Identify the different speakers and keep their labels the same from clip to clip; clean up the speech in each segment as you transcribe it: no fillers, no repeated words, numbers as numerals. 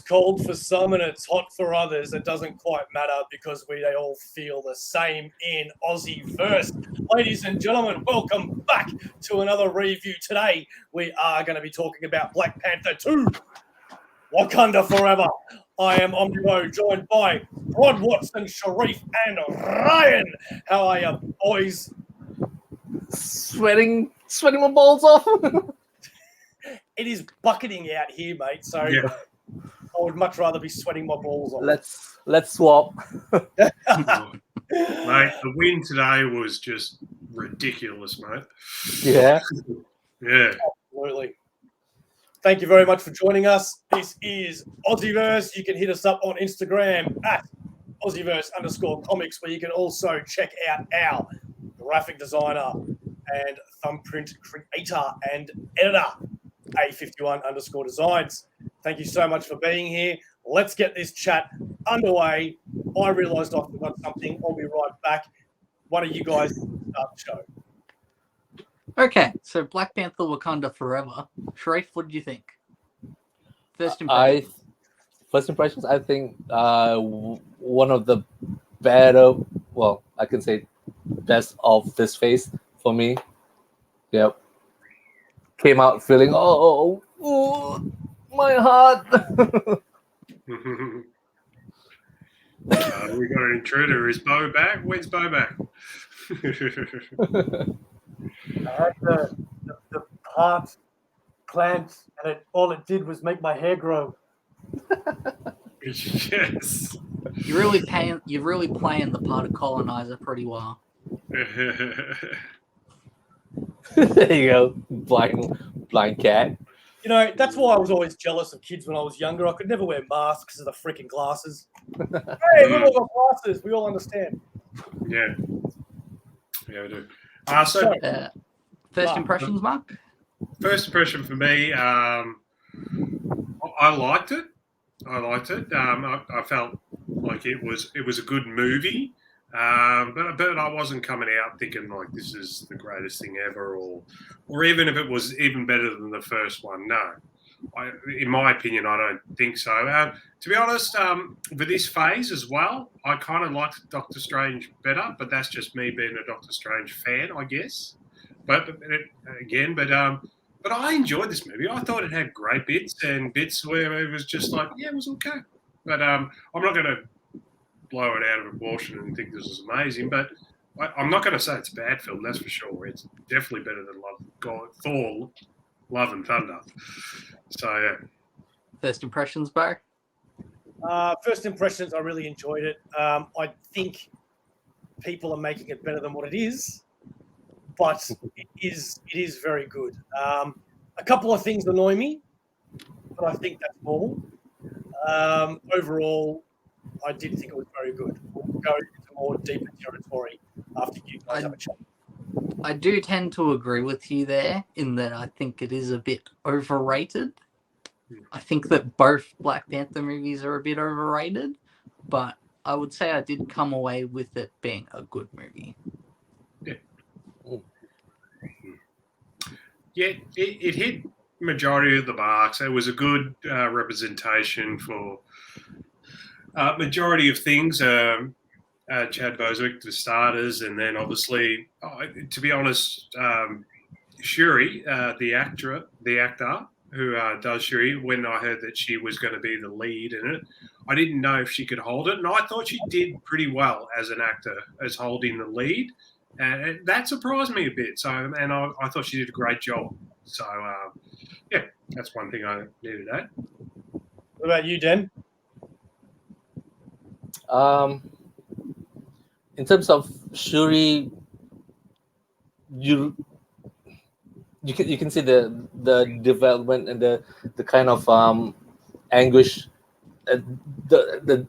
Speaker 1: cold for some and it's hot for others. It doesn't quite matter because we all feel the same in AussieVerse. Ladies and gentlemen, welcome back to another review. Today, we are going to be talking about Black Panther 2, Wakanda Forever. I am OmniBeau, joined by Grodd, Watson, Sharif, and Ryan. How are you, boys?
Speaker 2: Sweating my balls off.
Speaker 1: It is bucketing out here, mate. So yeah. I would much rather be sweating my balls off.
Speaker 2: Let's swap.
Speaker 3: Mate, the win today was just ridiculous, mate.
Speaker 2: Yeah.
Speaker 3: Yeah.
Speaker 1: Absolutely. Thank you very much for joining us. This is AussieVerse. You can hit us up on Instagram at AussieVerse_Comx, where you can also check out our graphic designer and thumbprint creator and editor, A51_designs. Thank you so much for being here. Let's get this chat underway. I realised I forgot something. I'll be right back. One of you guys start the show.
Speaker 4: Okay, so Black Panther Wakanda Forever. Sharif, what did you think? First
Speaker 2: impressions, I think one of the better, well, I can say best of this phase for me. Yep. Came out feeling, oh my heart.
Speaker 3: We got an intruder. Is Bo back? When's Bo back?
Speaker 1: I had the heart plant, and all it did was make my hair grow.
Speaker 3: Yes.
Speaker 4: You're really playing the part of colonizer pretty well.
Speaker 2: There you go, blind cat.
Speaker 1: You know, that's why I was always jealous of kids when I was younger. I could never wear masks because of the freaking glasses. Hey, we've all got glasses. We all understand.
Speaker 3: Yeah. Yeah, we do.
Speaker 4: First impressions, Mark?
Speaker 3: First impression for me, I liked it. I felt like it was a good movie, but I wasn't coming out thinking like this is the greatest thing ever, or even if it was even better than the first one. No, in my opinion, I don't think so. To be honest, with this phase as well, I kind of liked Doctor Strange better, but that's just me being a Doctor Strange fan, I guess. But I enjoyed this movie. I thought it had great bits and bits where it was just like, yeah, it was okay. But I'm not going to blow it out of proportion and think this is amazing. But I'm not going to say it's a bad film, that's for sure. It's definitely better than Thor, Love and Thunder. So, yeah.
Speaker 4: First impressions, Bo?
Speaker 1: First impressions, I really enjoyed it. I think people are making it better than what it is. But it is very good. A couple of things annoy me, but I think that's normal. Overall, I did think it was very good. We'll go into more deeper territory after you guys have a chat.
Speaker 4: I do tend to agree with you there in that I think it is a bit overrated. I think that both Black Panther movies are a bit overrated, but I would say I did come away with it being a good movie.
Speaker 3: Yeah, it hit majority of the marks. It was a good representation for majority of things. Chad Bosewick, the starters, and then obviously, to be honest, Shuri, the actor who does Shuri, when I heard that she was going to be the lead in it, I didn't know if she could hold it, and I thought she did pretty well as an actor, as holding the lead. And that surprised me a bit. So, and I thought she did a great job. So, yeah, that's one thing I needed to add.
Speaker 1: What about you, Dan?
Speaker 2: In terms of Shuri, you can see the development and the kind of anguish, the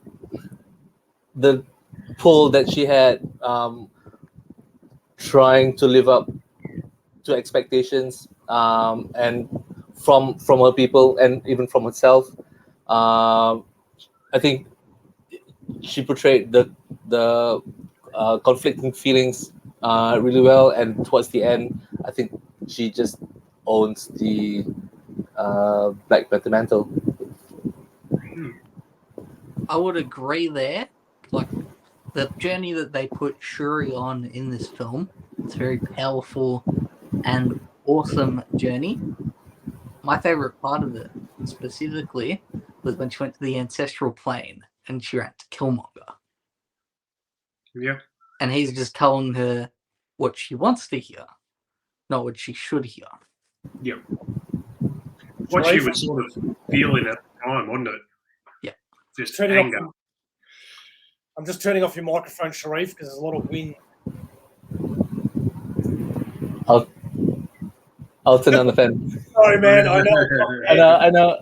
Speaker 2: pull that she had. Trying to live up to expectations, and from her people and even from herself. I think she portrayed the conflicting feelings really well, and towards the end, I think she just owns the Black Panther mantle.
Speaker 4: I would agree there. Like, the journey that they put Shuri on in this film, it's a very powerful and awesome journey. My favorite part of it, specifically, was when she went to the ancestral plane and she ran to Killmonger.
Speaker 3: Yeah.
Speaker 4: And he's just telling her what she wants to hear, not what she should hear.
Speaker 3: Yep. What she was sort of feeling at the time, wasn't it?
Speaker 4: Yeah.
Speaker 3: Just anger.
Speaker 1: I'm just turning off your microphone, Sharif, because there's a lot of wind.
Speaker 2: I'll turn on the fan.
Speaker 1: Sorry, man. I know.
Speaker 2: I know.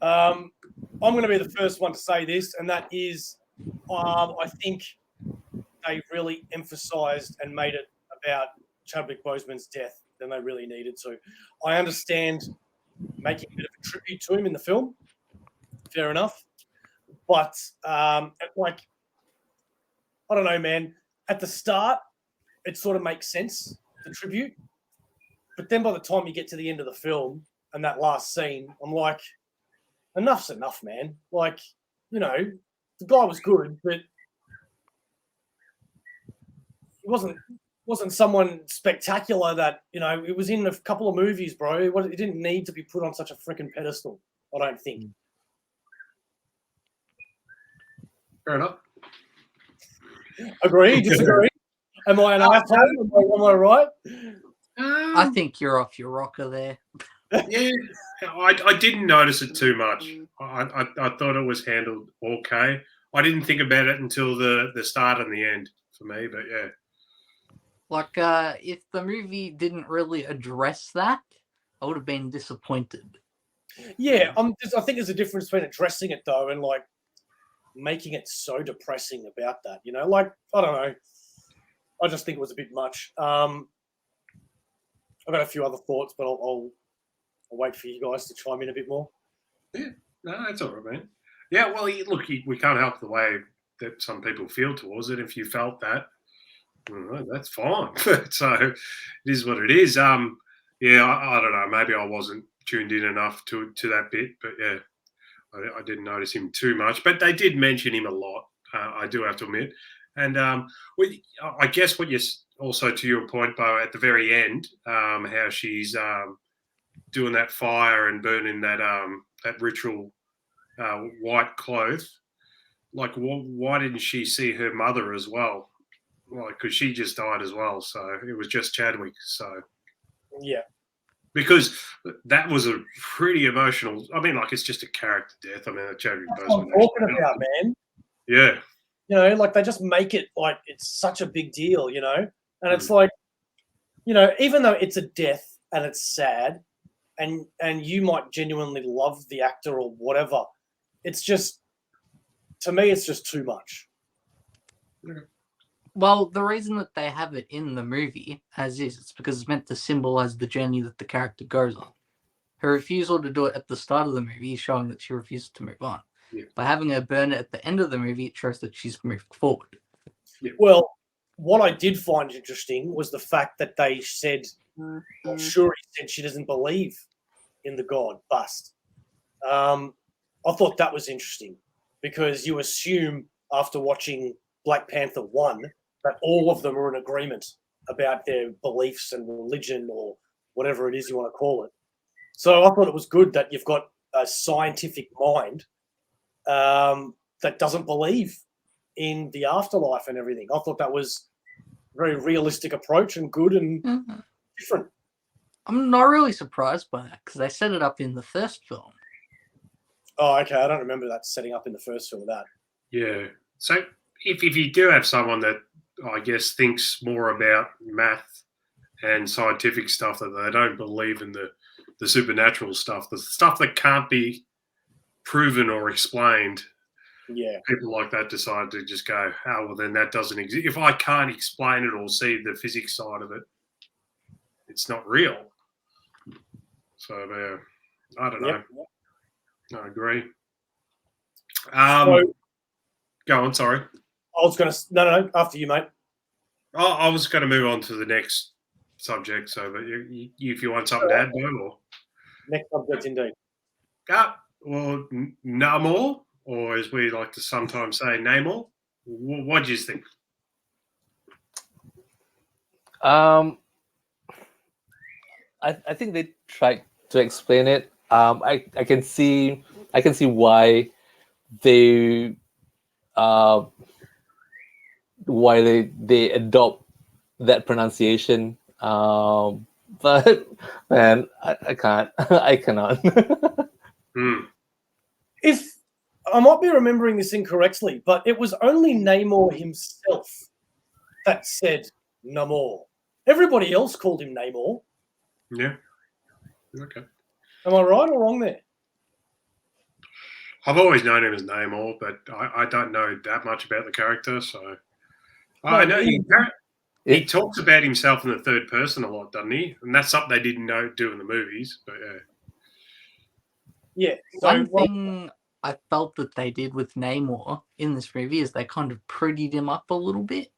Speaker 1: I'm going to be the first one to say this, and that is, I think they really emphasised and made it about Chadwick Boseman's death than they really needed to. I understand making a bit of a tribute to him in the film, fair enough, but I don't know, man. At the start, it sort of makes sense, the tribute, but then by the time you get to the end of the film and that last scene, I'm like, enough's enough, man. Like, you know, the guy was good, but he wasn't someone spectacular that, you know, it was in a couple of movies, bro. It didn't need to be put on such a freaking pedestal, I don't think.
Speaker 3: Fair enough.
Speaker 1: Agree? Disagree? Am I an asshole? Am I right?
Speaker 4: I think you're off your rocker there.
Speaker 3: Yeah, I didn't notice it too much. I thought it was handled okay. I didn't think about it until the start and the end for me, but yeah.
Speaker 4: Like, if the movie didn't really address that, I would have been disappointed.
Speaker 1: Yeah, I think there's a difference between addressing it, though, and, like, making it so depressing about that, you know? Like, I don't know. I just think it was a bit much. I've got a few other thoughts, but I'll wait for you guys to chime in a bit more.
Speaker 3: Yeah, no, that's all right, man. Yeah, well, look, we can't help the way that some people feel towards it. If you felt that, well, that's fine. So it is what it is. Yeah, I don't know. Maybe I wasn't tuned in enough to that bit, but yeah, I didn't notice him too much. But they did mention him a lot. I do have to admit. And I guess what you also, to your point, Bo, at the very end, how she's doing that fire and burning that ritual white cloth. Like, why didn't she see her mother as well? Like, because she just died as well, so it was just Chadwick. So
Speaker 1: yeah,
Speaker 3: because that was a pretty emotional. I mean, like, it's just a character death. I mean, Chadwick
Speaker 1: that's what
Speaker 3: Boseman.
Speaker 1: I'm talking about, man.
Speaker 3: Yeah.
Speaker 1: You know, like, they just make it like it's such a big deal, you know? And it's like, you know, even though it's a death and it's sad and you might genuinely love the actor or whatever, it's just, to me, it's just too much.
Speaker 4: Well, the reason that they have it in the movie as is, it's because it's meant to symbolize the journey that the character goes on. Her refusal to do it at the start of the movie is showing that she refuses to move on.
Speaker 3: Yeah.
Speaker 4: By having her burn it at the end of the movie, it shows that she's moved forward.
Speaker 3: Yeah.
Speaker 1: Well, what I did find interesting was the fact that they said, well, Shuri said she doesn't believe in the god bust. I thought that was interesting because you assume after watching Black Panther 1 that all of them are in agreement about their beliefs and religion or whatever it is you want to call it. So I thought it was good that you've got a scientific mind that doesn't believe in the afterlife and everything. I thought that was a very realistic approach and good and different.
Speaker 4: I'm not really surprised by that because they set it up in the first film.
Speaker 1: Oh, okay. I don't remember that setting up in the first film of that.
Speaker 3: Yeah. So if you do have someone that I guess thinks more about math and scientific stuff, that they don't believe in the supernatural stuff, the stuff that can't be proven or explained,
Speaker 1: yeah,
Speaker 3: people like that decide to just go, oh, well, then that doesn't exist. If I can't explain it or see the physics side of it, it's not real. So I don't know. I agree. Go on, sorry.
Speaker 1: I was going to... No, after you, mate.
Speaker 3: I was going to move on to the next subject, so but if you want something to add, Bo, or...
Speaker 1: Next subject, indeed.
Speaker 3: Well, Namor, or as we like to sometimes say, Namor. What do you think?
Speaker 2: I think they tried to explain it. I can see why they they adopt that pronunciation. But man, I can't. I cannot.
Speaker 1: If I might be remembering this incorrectly, but it was only Namor himself that said Namor. Everybody else called him Namor.
Speaker 3: Yeah. Okay.
Speaker 1: Am I right or wrong there?
Speaker 3: I've always known him as Namor, but I don't know that much about the character, so I know he talks about himself in the third person a lot, doesn't he? And that's something they didn't do in the movies, but
Speaker 1: yeah. So
Speaker 4: one thing I felt that they did with Namor in this movie is they kind of prettied him up a little bit.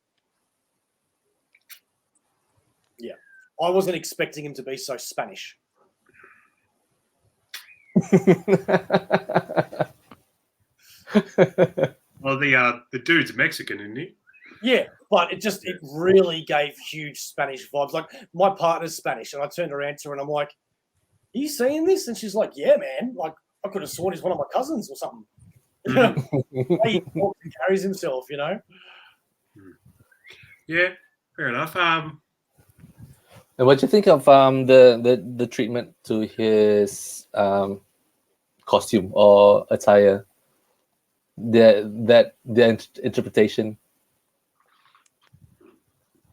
Speaker 1: Yeah, I wasn't expecting him to be so Spanish.
Speaker 3: Well, the dude's Mexican, isn't he?
Speaker 1: Yeah, but it really gave huge Spanish vibes. Like, my partner's Spanish, and I turned around to her and I'm like, "Are you seeing this?" And she's like, "Yeah, man. Like, I could have sworn he's one of my cousins or something." The way he talks and carries himself, you know.
Speaker 3: Yeah, fair enough.
Speaker 2: And what do you think of the treatment to his costume or attire? The interpretation.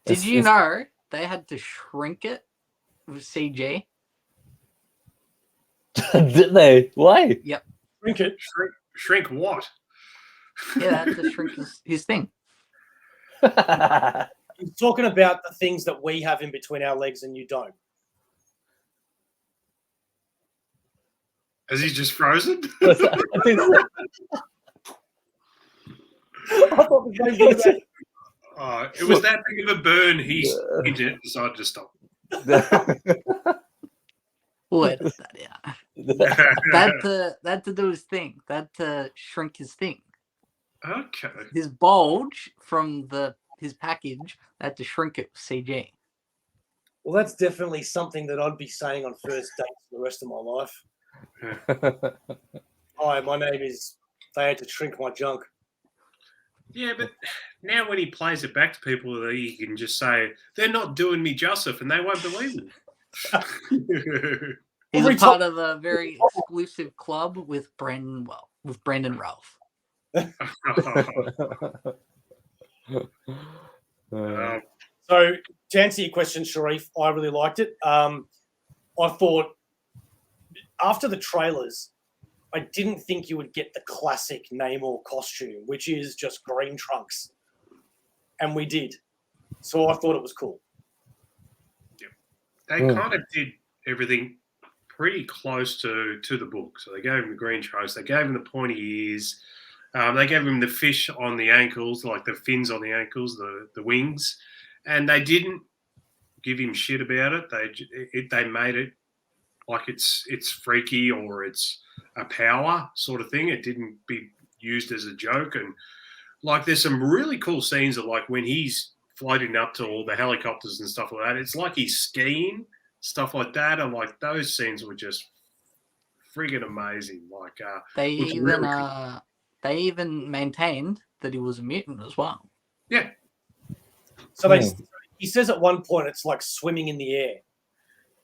Speaker 4: Did you know they had to shrink it with CG?
Speaker 2: Did they? Why?
Speaker 4: Yep.
Speaker 1: Shrink it.
Speaker 3: Shrink what?
Speaker 4: Yeah, they had to shrink his thing.
Speaker 1: He's talking about the things that we have in between our legs and you don't.
Speaker 3: Is he just frozen?
Speaker 2: I think so.
Speaker 1: I thought the same thing about
Speaker 3: It was that big of a burn. He decided to stop.
Speaker 4: Wait a that, yeah. That had to do his thing. That to shrink his thing.
Speaker 3: Okay.
Speaker 4: His bulge from his package, they had to shrink it with CG.
Speaker 1: Well, that's definitely something that I'd be saying on first dates for the rest of my life. Hi, my name is. They had to shrink my junk.
Speaker 3: Yeah, but now when he plays it back to people, he can just say, "They're not doing me justice," and they won't believe him.
Speaker 4: He's a part of a very exclusive club with Brandon Ralph.
Speaker 1: So, to answer your question, Sharif, I really liked it. I thought after the trailers, I didn't think you would get the classic Namor costume, which is just green trunks. And we did. So I thought it was cool.
Speaker 3: Yep. They kind of did everything pretty close to the book. So they gave him the green trunks. They gave him the pointy ears. They gave him the fish on the ankles, like the fins on the ankles, the wings. And they didn't give him shit about it. They made it like it's freaky or it's a power sort of thing. It didn't be used as a joke. And like there's some really cool scenes of like when he's floating up to all the helicopters and stuff like that. It's like he's skiing, stuff like that. And like those scenes were just friggin' amazing. Like
Speaker 4: they even maintained that he was a mutant as well.
Speaker 3: Yeah.
Speaker 1: So he says at one point it's like swimming in the air.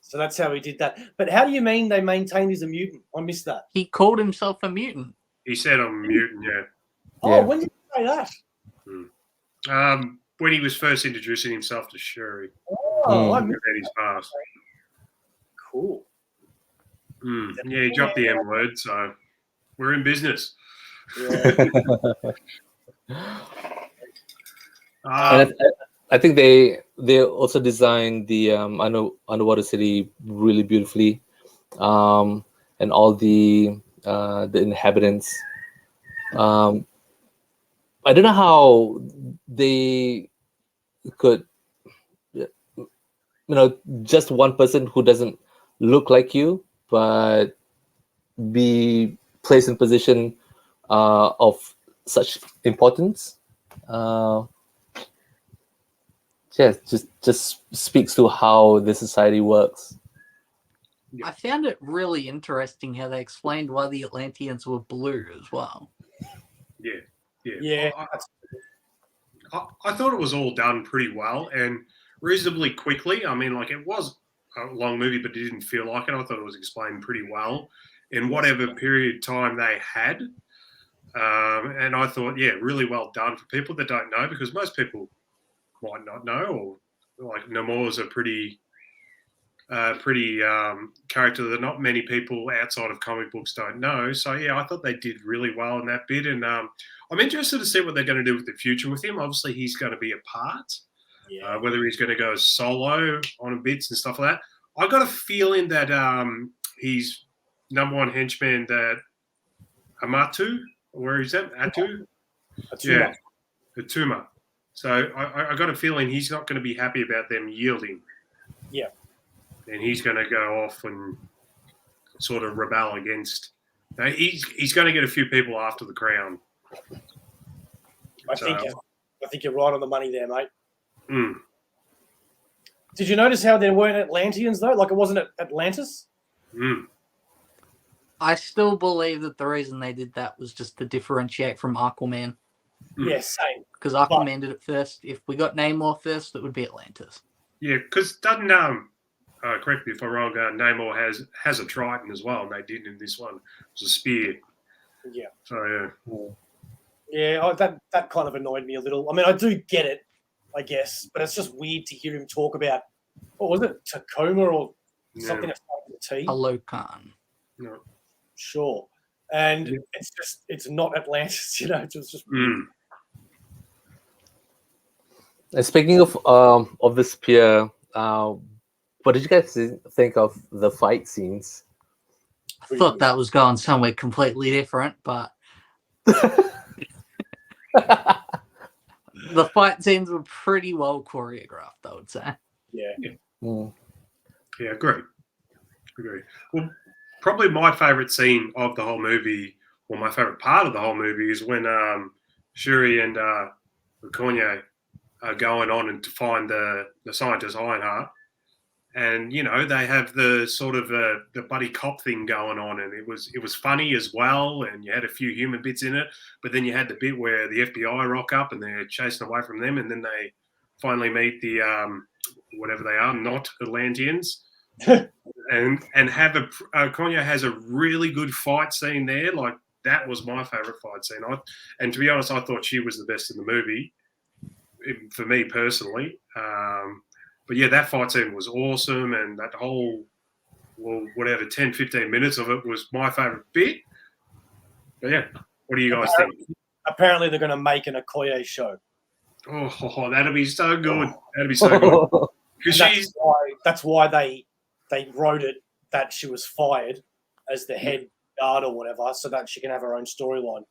Speaker 1: So that's how he did that. But how do you mean they maintained he's a mutant? I missed that.
Speaker 4: He called himself a mutant.
Speaker 3: He said I'm a mutant, yeah.
Speaker 1: Oh, when did you say that?
Speaker 3: When he was first introducing himself to Shuri.
Speaker 1: Oh, I
Speaker 3: about
Speaker 1: missed
Speaker 3: his past.
Speaker 1: Cool.
Speaker 3: Yeah, he dropped the M word, so we're in business.
Speaker 1: Yeah.
Speaker 2: I think they also designed the underwater city really beautifully, and all the inhabitants. I don't know how they could, just one person who doesn't look like you, but be placed in position of such importance. Just speaks to how the society works.
Speaker 4: I found it really interesting how they explained why the Atlanteans were blue as well.
Speaker 1: Yeah.
Speaker 3: I thought it was all done pretty well and reasonably quickly. I mean, like, it was a long movie, but it didn't feel like it. I thought it was explained pretty well in whatever period of time they had. And I thought, really well done for people that don't know, because most people might not know, or like Namor's a pretty character that not many people outside of comic books don't know. So I thought they did really well in that bit, and I'm interested to see what they're going to do with the future with him. Obviously, he's going to be a part. Whether he's going to go solo on bits and stuff like that. I got a feeling that he's number one henchman, that Amatu, where is that? Atuma. Atuma. So I got a feeling he's not going to be happy about them yielding.
Speaker 1: Yeah.
Speaker 3: And he's going to go off and sort of rebel against. He's going to get a few people after the crown.
Speaker 1: I think you're right on the money there, mate.
Speaker 3: Mm.
Speaker 1: Did you notice how there weren't Atlanteans though? Like, it wasn't Atlantis.
Speaker 3: Mm.
Speaker 4: I still believe that the reason they did that was just to differentiate from Aquaman.
Speaker 1: Yeah, same.
Speaker 4: Because Aquaman did it first. If we got Namor first, it would be Atlantis.
Speaker 3: Yeah, because doesn't correct me if I'm wrong. Namor has a trident as well, and they did in this one. It was a spear.
Speaker 1: Yeah.
Speaker 3: So
Speaker 1: that kind of annoyed me a little. I mean, I do get it, I guess, but it's just weird to hear him talk about, what was it, Tacoma or something that started with T?
Speaker 4: Alokan.
Speaker 3: No.
Speaker 1: Sure. And it's not Atlantis, it's just
Speaker 3: Mm.
Speaker 2: And speaking of the spear, what did you guys think of the fight scenes?
Speaker 4: I thought that was going somewhere completely different, but the fight scenes were pretty well choreographed, I would say.
Speaker 1: Yeah.
Speaker 2: Mm.
Speaker 3: Yeah, agree. Well, probably my favourite scene of the whole movie, or my favourite part of the whole movie, is when Shuri and Wakanda are going on and to find the scientist Ironheart. And, they have the sort of the buddy cop thing going on, and it was funny as well, and you had a few human bits in it, but then you had the bit where the FBI rock up and they're chasing away from them, and then they finally meet the whatever they are, not Atlanteans, and have Konya has a really good fight scene there. Like, that was my favourite fight scene. And to be honest, I thought she was the best in the movie, for me personally. But yeah, that fight scene was awesome, and that whole, 10, 15 minutes of it was my favourite bit. But yeah, what do you guys think?
Speaker 1: Apparently they're going to make an Okoye show.
Speaker 3: Oh, that'd be so good. That'd be so good. Because
Speaker 1: that's why they wrote it that she was fired as the head guard or whatever, so that she can have her own storyline.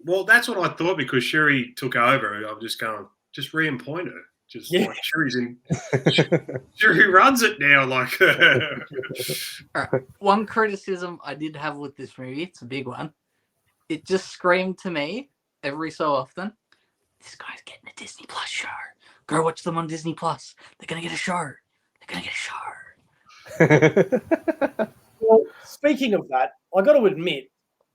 Speaker 3: Well, that's what I thought, because Shuri took over. I'm just going, just re-appoint her. Just like Shuri runs it now. Like,
Speaker 4: All right. One criticism I did have with this movie, it's a big one. It just screamed to me every so often, this guy's getting a Disney Plus show. Go watch them on Disney Plus. They're gonna get a show.
Speaker 1: Well, speaking of that, I got to admit,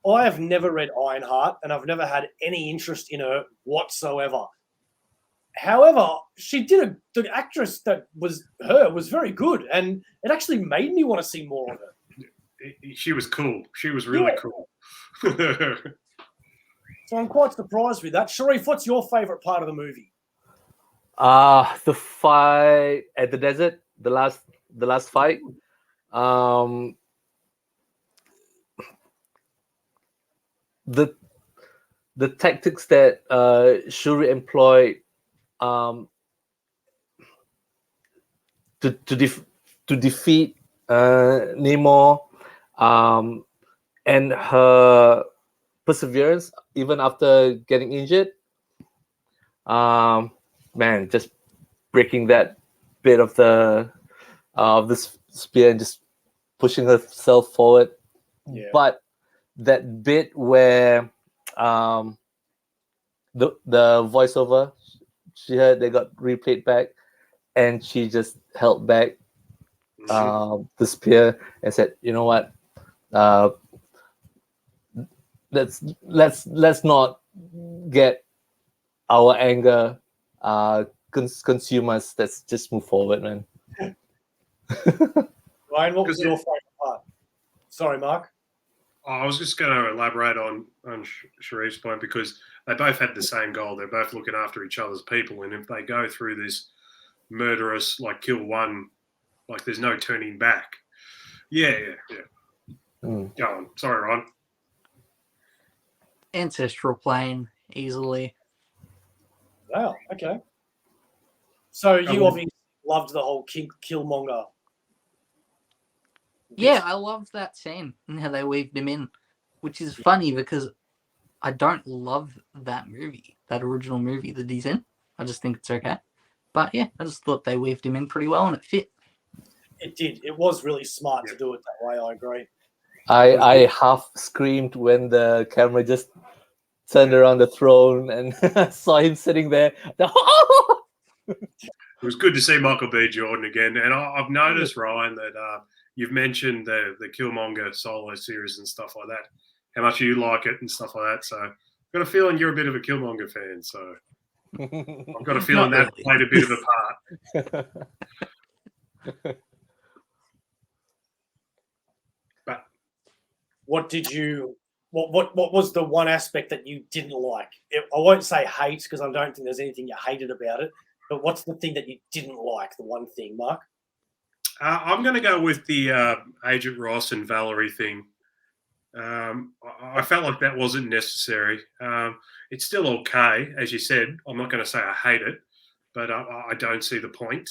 Speaker 1: I have never read Ironheart, and I've never had any interest in her whatsoever. However, the actress that was her was very good, and it actually made me want to see more of her.
Speaker 3: She was cool. She was really cool.
Speaker 1: So I'm quite surprised with that. Sharif, what's your favourite part of the movie?
Speaker 2: The fight at the desert, the last fight. The tactics that Shuri employed to defeat Namor, and her perseverance even after getting injured. Man, just breaking that bit of the spear and just pushing herself forward.
Speaker 1: Yeah.
Speaker 2: But that bit where the voiceover she heard they got replayed back, and she just held back the spear and said, "You know what? Let's not get our anger consume us. Let's just move forward, man."
Speaker 1: Ryan, what was your favorite part? Sorry, Mark.
Speaker 3: I was just going to elaborate on Sharif's point, because they both had the same goal. They're both looking after each other's people, and if they go through this murderous, like, kill one, like, there's no turning back. Yeah. Go on. Sorry, Ron.
Speaker 4: Ancestral plane, easily.
Speaker 1: Wow. Okay. So you obviously loved the whole Killmonger.
Speaker 4: Yeah, I loved that scene and how they weaved him in, which is funny because I don't love that movie, that original movie that he's in. I just think it's okay. But yeah, I just thought they weaved him in pretty well and it fit.
Speaker 1: It did. It was really smart to do it that way. I agree.
Speaker 2: I half screamed when the camera just turned around the throne and saw him sitting there.
Speaker 3: It was good to see Michael B. Jordan again. And I've noticed, Ryan, that you've mentioned the Killmonger solo series and stuff like that, how much you like it and stuff like that. So I've got a feeling you're a bit of a Killmonger fan. So I've got a feeling that played a bit of a part. But
Speaker 1: what did you? What was the one aspect that you didn't like? I won't say hate, because I don't think there's anything you hated about it. But what's the thing that you didn't like? The one thing, Mark.
Speaker 3: I'm going to go with the Agent Ross and Valerie thing. I felt like that wasn't necessary. It's still okay, as you said. I'm not going to say I hate it, but I don't see the point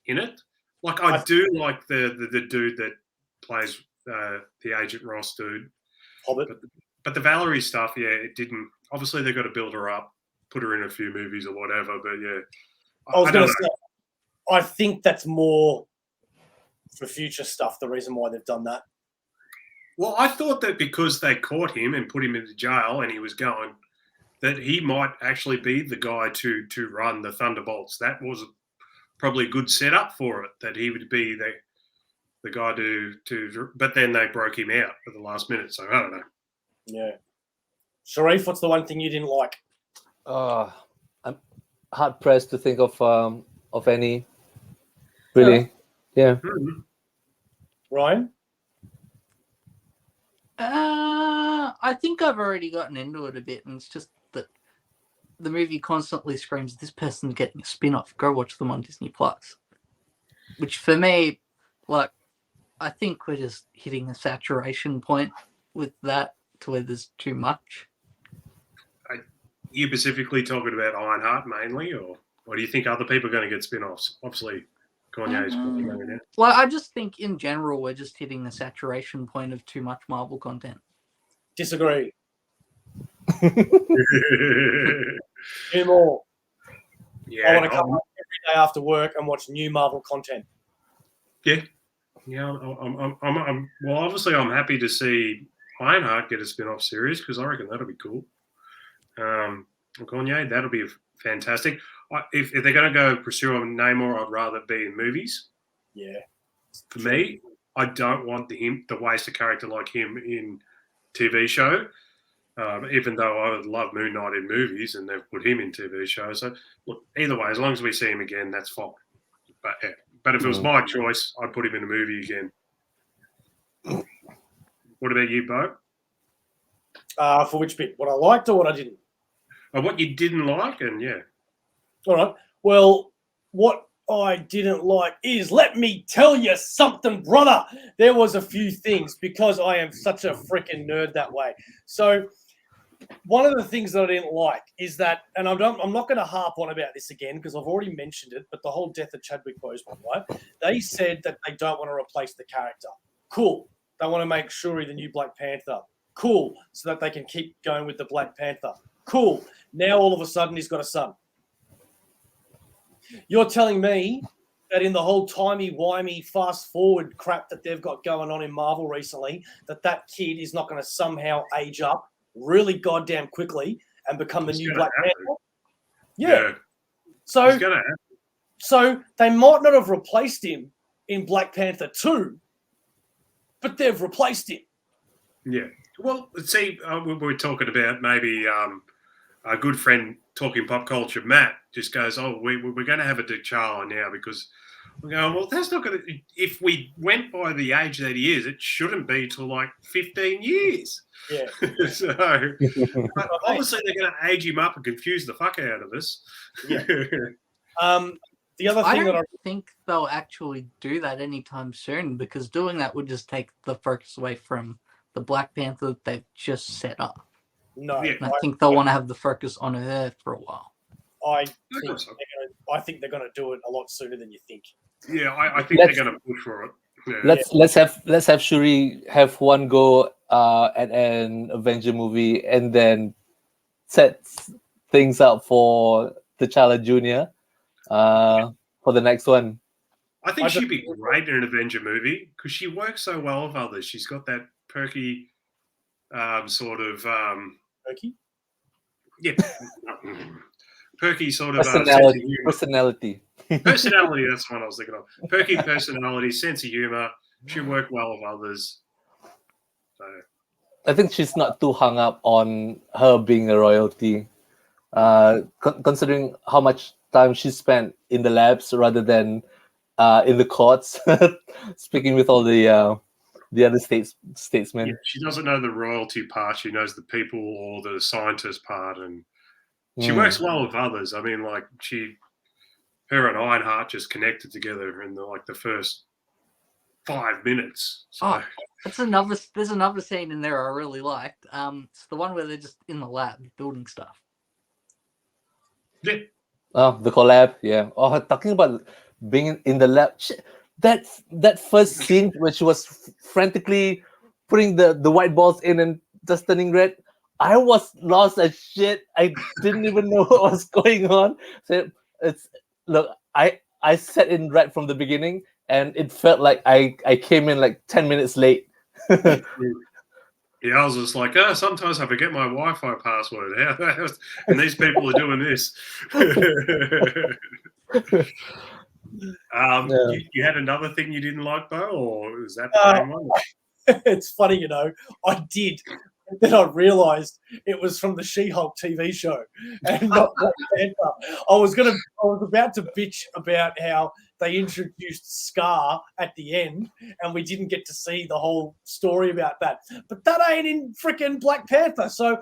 Speaker 3: in it. Like, I do like the dude that plays the Agent Ross dude.
Speaker 1: Hobbit.
Speaker 3: But the Valerie stuff, yeah, it didn't. Obviously, they've got to build her up, put her in a few movies or whatever. But yeah,
Speaker 1: I was going to say, I think that's more for future stuff. The reason why they've done that.
Speaker 3: Well, I thought that because they caught him and put him into jail and he was going, that he might actually be the guy to run the Thunderbolts. That was probably a good setup for it, that he would be the guy to. But then they broke him out at the last minute, so I don't know.
Speaker 1: Yeah. Sharif, what's the one thing you didn't like?
Speaker 2: I'm hard pressed to think of any. Really, yeah.
Speaker 3: Mm-hmm.
Speaker 1: Ryan?
Speaker 4: I think I've already gotten into it a bit, and it's just that the movie constantly screams, "This person's getting a spin-off. Go watch them on Disney Plus." Which for me, like, I think we're just hitting a saturation point with that, to where there's too much.
Speaker 3: Are you specifically talking about Ironheart mainly, or do you think other people are going to get spin-offs? Obviously, Kanye's probably going now.
Speaker 4: Well, I just think in general we're just hitting the saturation point of too much Marvel content.
Speaker 1: Disagree. Do more.
Speaker 3: Yeah,
Speaker 1: I want to come up every day after work and watch new Marvel content.
Speaker 3: Yeah. I'm well. Obviously, I'm happy to see Ironheart get a spin-off series, because I reckon that'll be cool. Kanye, that'll be fantastic. If they're going to go pursue a Namor, I'd rather be in movies.
Speaker 1: Yeah.
Speaker 3: For me, I don't want to waste a character like him in TV show. Even though I would love Moon Knight in movies, and they've put him in TV shows. So look, either way, as long as we see him again, that's fine. But if it was my choice, I'd put him in a movie again. What about you, Bo?
Speaker 1: For which bit? What I liked or what I didn't?
Speaker 3: What you didn't like, and yeah.
Speaker 1: All right. Well, what I didn't like is, let me tell you something, brother. There was a few things, because I am such a freaking nerd that way. So one of the things that I didn't like is that, and I'm not going to harp on about this again because I've already mentioned it, but the whole death of Chadwick Boseman, right? They said that they don't want to replace the character. Cool. They want to make Shuri the new Black Panther. Cool. So that they can keep going with the Black Panther. Cool. Now all of a sudden he's got a son. You're telling me that in the whole timey-wimey fast-forward crap that they've got going on in Marvel recently, that kid is not going to somehow age up really goddamn quickly and become the new Black Panther. Yeah. So,
Speaker 3: he's gonna happen.
Speaker 1: So they might not have replaced him in Black Panther 2, but they've replaced him.
Speaker 3: Yeah. Well, see, we're talking about maybe a good friend talking pop culture, Matt, just goes, oh, we're going to have a T'Challa now because we're going, well, that's not going to, if we went by the age that he is, it shouldn't be till like 15 years.
Speaker 1: Yeah.
Speaker 3: So obviously they're going to age him up and confuse the fuck out of us.
Speaker 1: Yeah. The other thing
Speaker 4: I don't think they'll actually do that anytime soon, because doing that would just take the focus away from the Black Panther that they've just set up.
Speaker 1: No,
Speaker 4: and I think they'll want to have the focus on her for a while.
Speaker 1: I think they're going to do it a lot sooner than you think.
Speaker 3: Yeah, I think they're going to push for it. Yeah.
Speaker 2: Let's have Shuri have one go at an Avenger movie and then set things up for T'Challa Jr. For the next one.
Speaker 3: I think she'd be great in an Avenger movie because she works so well with others. She's got that perky sort of
Speaker 1: perky?
Speaker 3: Yeah. Perky sort of
Speaker 2: personality.
Speaker 3: Personality, that's what I was thinking of. Perky personality, sense of humor. She work well with others. So
Speaker 2: I think she's not too hung up on her being a royalty. Considering how much time she spent in the labs rather than in the courts, speaking with all the other statesmen.
Speaker 3: Yeah, she doesn't know the royalty part. She knows the people or the scientist part, and she works well with others. I mean, like her and Ironheart just connected together in the first 5 minutes. So.
Speaker 4: There's another scene in there I really liked. It's the one where they're just in the lab building stuff.
Speaker 3: Yeah.
Speaker 2: Oh, the collab, yeah. Oh, talking about being in the lab. That first scene where she was frantically putting the white balls in and just turning red, I was lost as shit. I didn't even know what was going on. So I sat in right from the beginning, and it felt like I came in like 10 minutes late.
Speaker 3: Yeah, I was just like, sometimes I forget my Wi-Fi password. And these people are doing this. You had another thing you didn't like, Bo, or is that the main one?
Speaker 1: It's funny, I did. And then I realised it was from the She-Hulk TV show and not Black Panther. I was about to bitch about how they introduced Scar at the end and we didn't get to see the whole story about that. But that ain't in freaking Black Panther. So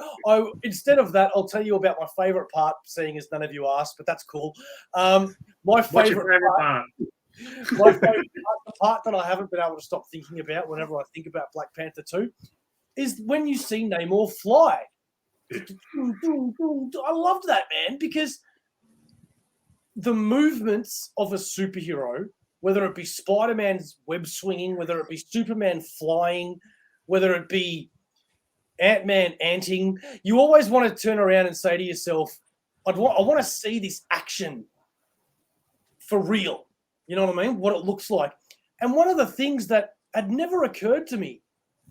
Speaker 1: instead of that, I'll tell you about my favourite part, seeing as none of you asked, but that's cool. My favourite part. My favourite part, the part that I haven't been able to stop thinking about whenever I think about Black Panther 2, is when you see Namor fly. I loved that, man, because the movements of a superhero, whether it be Spider-Man's web swinging, whether it be Superman flying, whether it be Ant-Man anting, you always want to turn around and say to yourself, I want to see this action for real. You know what I mean? What it looks like. And one of the things that had never occurred to me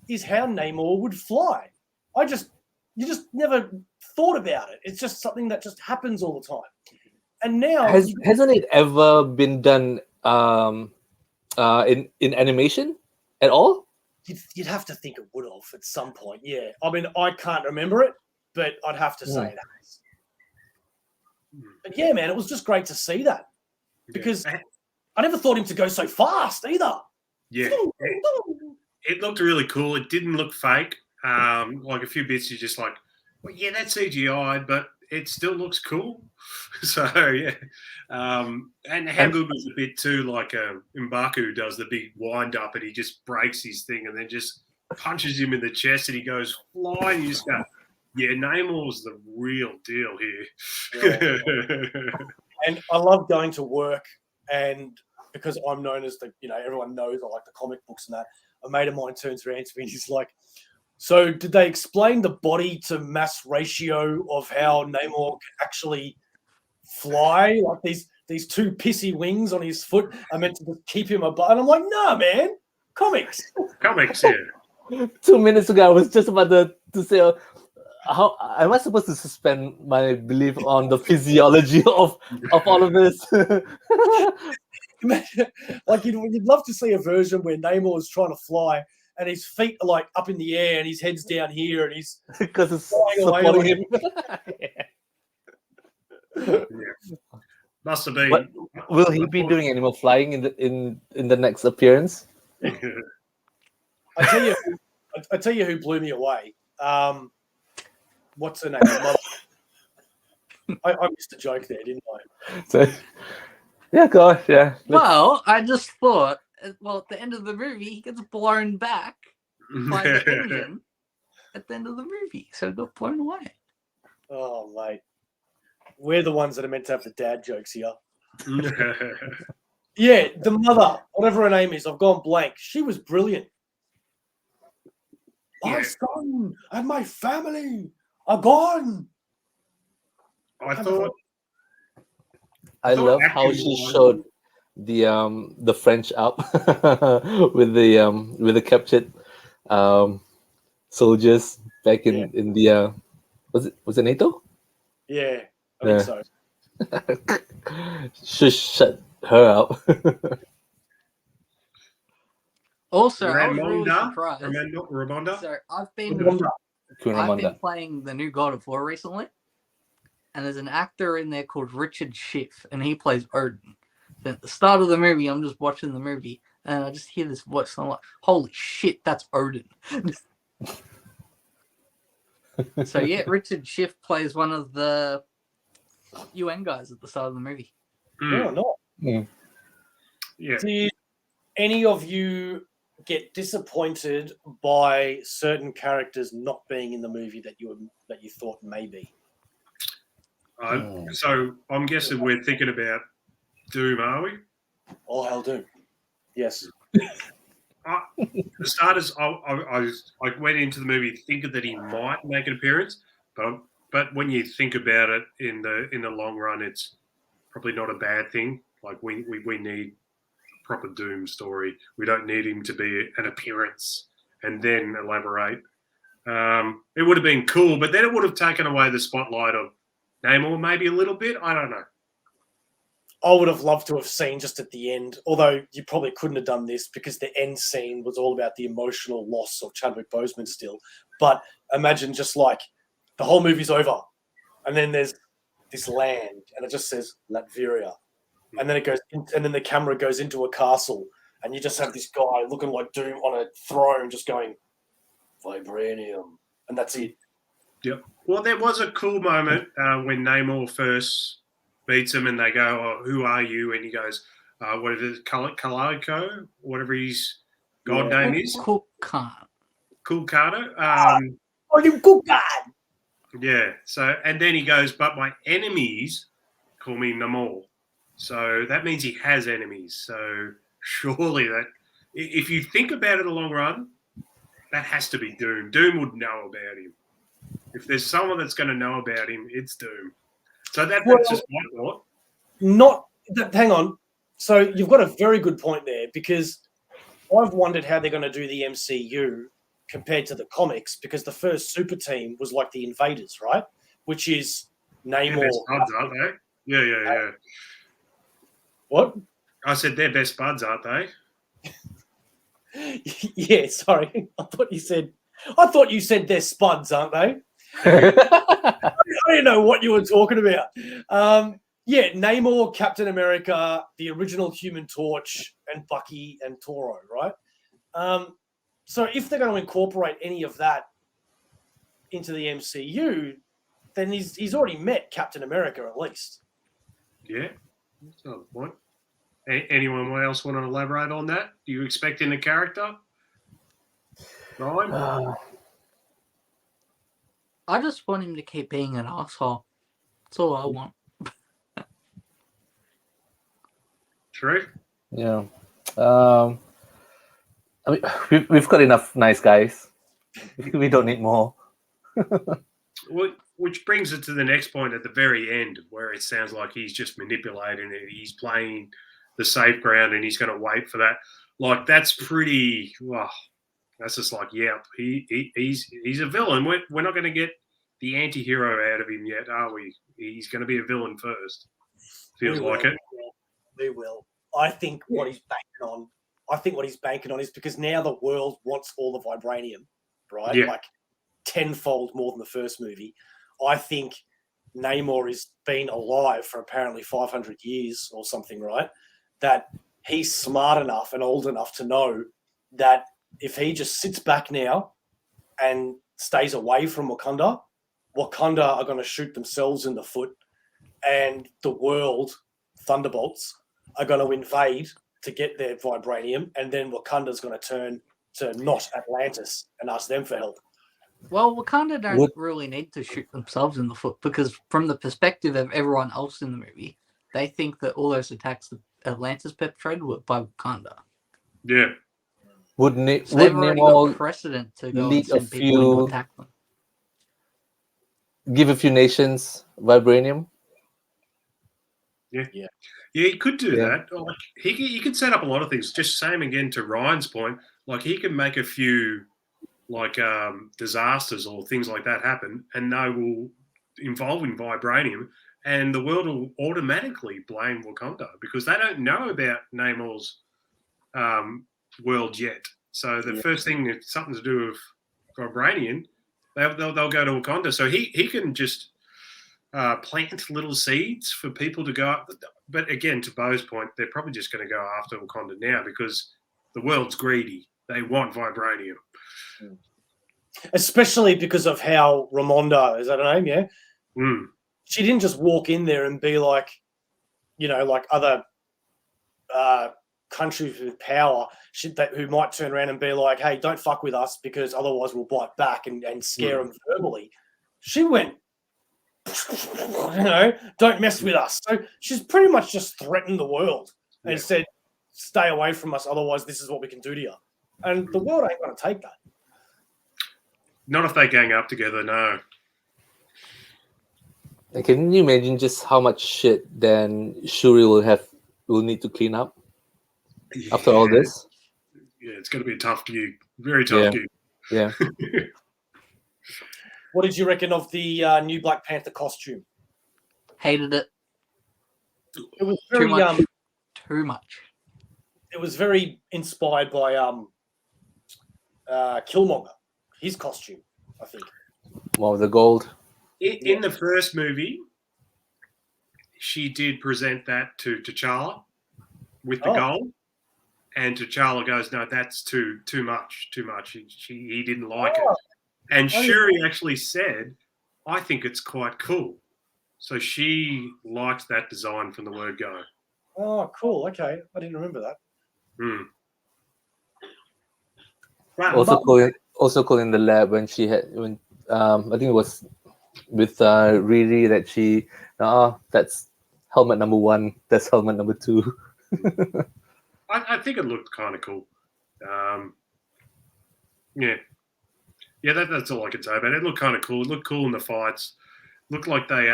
Speaker 1: is how Namor would fly. You just never thought about it. It's just something that just happens all the time. And now
Speaker 2: hasn't it ever been done in animation at all?
Speaker 1: You'd have to think it would have at some point. Yeah, I mean, I can't remember it, but I'd have to say it has. But yeah, man, it was just great to see that because I never thought him to go so fast either.
Speaker 3: Yeah. It looked really cool. It didn't look fake. Like a few bits, you're just like, well, yeah, that's CGI, but it still looks cool. So, yeah. And how good was the bit, too, like M'Baku does the big wind-up and he just breaks his thing and then just punches him in the chest and he goes flying. You just go, yeah, Namor's the real deal here.
Speaker 1: Yeah. And I love going to work and because I'm known as everyone knows I like the comic books and that. A mate of mine turns around to me and he's like, so did they explain the body to mass ratio of how Namor can actually fly? Like these two pissy wings on his foot are meant to just keep him above. And I'm like, nah, man, comics.
Speaker 3: Comics, yeah.
Speaker 2: 2 minutes ago, I was just about to say, how am I supposed to suspend my belief on the physiology of all of this?
Speaker 1: Like you'd love to see a version where Namor is trying to fly and his feet are like up in the air and his head's down here and he's
Speaker 2: Because it's
Speaker 1: flying away
Speaker 2: supporting
Speaker 1: like-
Speaker 2: him.
Speaker 3: Must have been.
Speaker 2: But will he be doing any more flying in the next appearance?
Speaker 1: I tell you who blew me away. What's her name? I missed a joke there, didn't I?
Speaker 2: So, yeah, gosh, yeah.
Speaker 4: Well, I just thought, at the end of the movie, he gets blown back by the engine at the end of the movie. So it got blown away.
Speaker 1: Oh, mate. We're the ones that are meant to have the dad jokes here. Yeah, the mother, whatever her name is, I've gone blank. She was brilliant. My son and my family are gone.
Speaker 3: I thought.
Speaker 2: I love how she showed the French up with the captured soldiers back in the was it NATO?
Speaker 1: Yeah, I think so.
Speaker 2: Should shut her up.
Speaker 4: Also, I was really surprised.
Speaker 3: Ramonda?
Speaker 4: So I've been playing the new God of War recently, and there's an actor in there called Richard Schiff, and he plays Odin. So at the start of the movie, I'm just watching the movie, and I just hear this voice, and I'm like, "Holy shit, that's Odin!" So yeah, Richard Schiff plays one of the UN guys at the start of the movie.
Speaker 1: No, not.
Speaker 3: Yeah.
Speaker 1: Did any of you get disappointed by certain characters not being in the movie that you thought maybe?
Speaker 3: So I'm guessing we're thinking about Doom, are we?
Speaker 1: Oh, hell, Doom. Yes.
Speaker 3: For starters, I went into the movie thinking that he might make an appearance, but when you think about it in the long run, it's probably not a bad thing. Like we need a proper Doom story. We don't need him to be an appearance and then elaborate. It would have been cool, but then it would have taken away the spotlight of Namor maybe a little bit. I don't know.
Speaker 1: I would have loved to have seen just at the end, although you probably couldn't have done this because the end scene was all about the emotional loss of Chadwick Boseman still. But imagine just like the whole movie's over and then there's this land and it just says Latveria. And then and then the camera goes into a castle and you just have this guy looking like Doom on a throne just going, vibranium. And that's it.
Speaker 3: Yep. Well, there was a cool moment when Namor first meets him and they go, "Oh, who are you?" And he goes, "What is it, Kaliko, whatever his god name is."
Speaker 4: Cool Carter.
Speaker 1: Oh, you good guy.
Speaker 3: Yeah. So, and then he goes, "But my enemies call me Namor." So that means he has enemies. So surely that, if you think about it in the long run, that has to be Doom. Doom would know about him. If there's someone that's going to know about him, it's Doom. So that's just my thought.
Speaker 1: Hang on. So you've got a very good point there because I've wondered how they're going to do the MCU compared to the comics because the first super team was like the Invaders, right? Which is Namor.
Speaker 3: They're best buds, aren't they? Yeah.
Speaker 1: What?
Speaker 3: I said they're best buds, aren't they?
Speaker 1: Yeah, sorry. I thought you said they're spuds, aren't they? I don't know what you were talking about. Yeah, Namor, Captain America, the original Human Torch, and Bucky and Toro, right? So if they're going to incorporate any of that into the MCU, then he's already met Captain America at least.
Speaker 3: Yeah, that's not the point. Anyone else want to elaborate on that? Do you expect in a character? Ryan?
Speaker 4: I just want him to keep being an asshole. That's all I want.
Speaker 3: True.
Speaker 2: Yeah. I mean, we've got enough nice guys. We don't need more.
Speaker 3: Well, which brings it to the next point at the very end, where it sounds like he's just manipulating it. He's playing the safe ground, and he's going to wait for that. Like, that's pretty. Well, that's just like, yeah, he's a villain. We're not going to get the anti-hero out of him yet, are we? He's going to be a villain first. Feels like it.
Speaker 1: We will. I think what he's banking on is because now the world wants all the vibranium, right?
Speaker 3: Yeah.
Speaker 1: Like tenfold more than the first movie. I think Namor has been alive for apparently 500 years or something, right? That he's smart enough and old enough to know that if he just sits back now and stays away from Wakanda are going to shoot themselves in the foot, and the world, Thunderbolts, are going to invade to get their vibranium, and then Wakanda's going to turn to not Atlantis and ask them for help.
Speaker 4: Well, Wakanda don't really need to shoot themselves in the foot, because from the perspective of everyone else in the movie, they think that all those attacks that Atlantis perpetrated were by Wakanda.
Speaker 3: Yeah.
Speaker 4: So they've already got precedent to go and send people in to attack them.
Speaker 2: Give a few nations vibranium?
Speaker 3: Yeah, he could do that. Like, he could set up a lot of things. Just same again to Ryan's point. Like, he can make a few like disasters or things like that happen, and they will involve in vibranium, and the world will automatically blame Wakanda because they don't know about Namor's world yet. So the first thing, if something to do with vibranium, they'll go to Wakanda. So he can just plant little seeds for people to go up. But again, to Beau's point, they're probably just going to go after Wakanda now because the world's greedy. They want vibranium.
Speaker 1: Especially because of how Ramonda, is that her name? Yeah.
Speaker 3: Mm.
Speaker 1: She didn't just walk in there and be like, like other countries with power who might turn around and be like, hey, don't fuck with us because otherwise we'll bite back and scare them verbally. She went, don't mess with us. So she's pretty much just threatened the world and said, stay away from us, otherwise this is what we can do to you. And the world ain't going to take that.
Speaker 3: Not if they gang up together, no.
Speaker 2: Can you imagine just how much shit then Shuri will need to clean up after all this?
Speaker 3: Yeah, it's going to be a tough gig. Very tough gig.
Speaker 2: Yeah.
Speaker 1: What did you reckon of the new Black Panther costume?
Speaker 4: Hated it.
Speaker 1: It was very
Speaker 4: too much.
Speaker 1: It was very inspired by Killmonger, his costume, I think.
Speaker 2: Well, the gold.
Speaker 3: In the first movie, she did present that to T'Challa with the gold, and T'Challa goes, "No, that's too much. He didn't like it." And Shuri actually said, "I think it's quite cool." So she liked that design from the word go.
Speaker 1: Oh, cool. Okay, I didn't remember that.
Speaker 2: Also cool in the lab when I think it was with Riri that she that's helmet number 1, that's helmet number 2.
Speaker 3: I think it looked kind of cool. That's all I can say about it. It looked kind of cool. It looked cool in the fights. Looked like they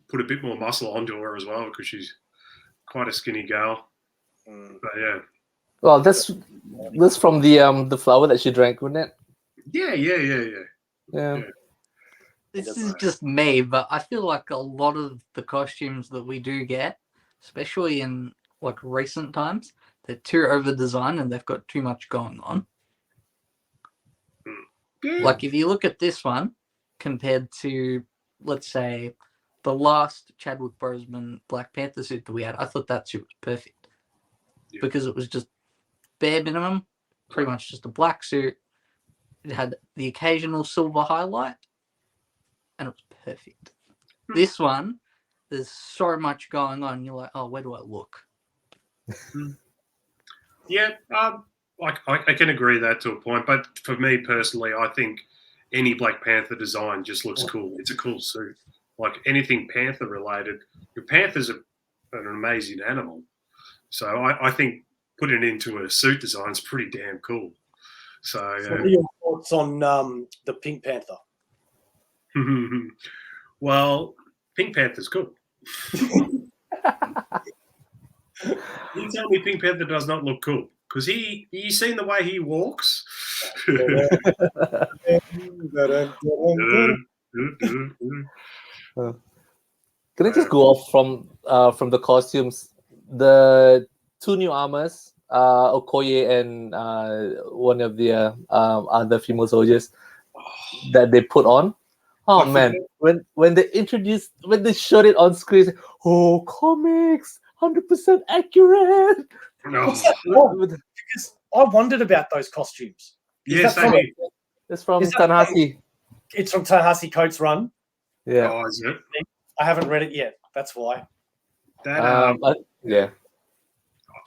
Speaker 3: put a bit more muscle onto her as well because she's quite a skinny girl. But yeah.
Speaker 2: Well, that's from the flower that she drank, wasn't it?
Speaker 3: Yeah.
Speaker 4: This is just me, but I feel like a lot of the costumes that we do get, especially in like recent times, they're too over designed and they've got too much going on. Like if you look at this one compared to, let's say, the last Chadwick Boseman Black Panther suit that we had, I thought that suit was perfect because it was just bare minimum, pretty much just a black suit. It had the occasional silver highlight, and it was perfect. This one, there's so much going on. You're like, oh, where do I look?
Speaker 3: Yeah, I can agree that to a point. But for me personally, I think any Black Panther design just looks cool. It's a cool suit. Like anything Panther related, your Panther's an amazing animal. So I think putting it into a suit design is pretty damn cool. So
Speaker 1: what are your thoughts on the Pink Panther?
Speaker 3: Well, Pink Panther's cool. You tell me Pink Panther does not look cool because you seen the way he walks.
Speaker 2: Can I just go off from the costumes? The two new armors, Okoye and one of the other female soldiers that they put on. Oh man, when they showed it on screen, oh, comics, 100% accurate.
Speaker 3: No.
Speaker 1: Because I wondered about those costumes.
Speaker 3: Yes,
Speaker 2: it's from Ta-Nehisi.
Speaker 1: It's from Ta-Nehisi Coates' run.
Speaker 2: Yeah.
Speaker 3: Oh, is it?
Speaker 1: I haven't read it yet. That's why.
Speaker 3: That
Speaker 2: yeah.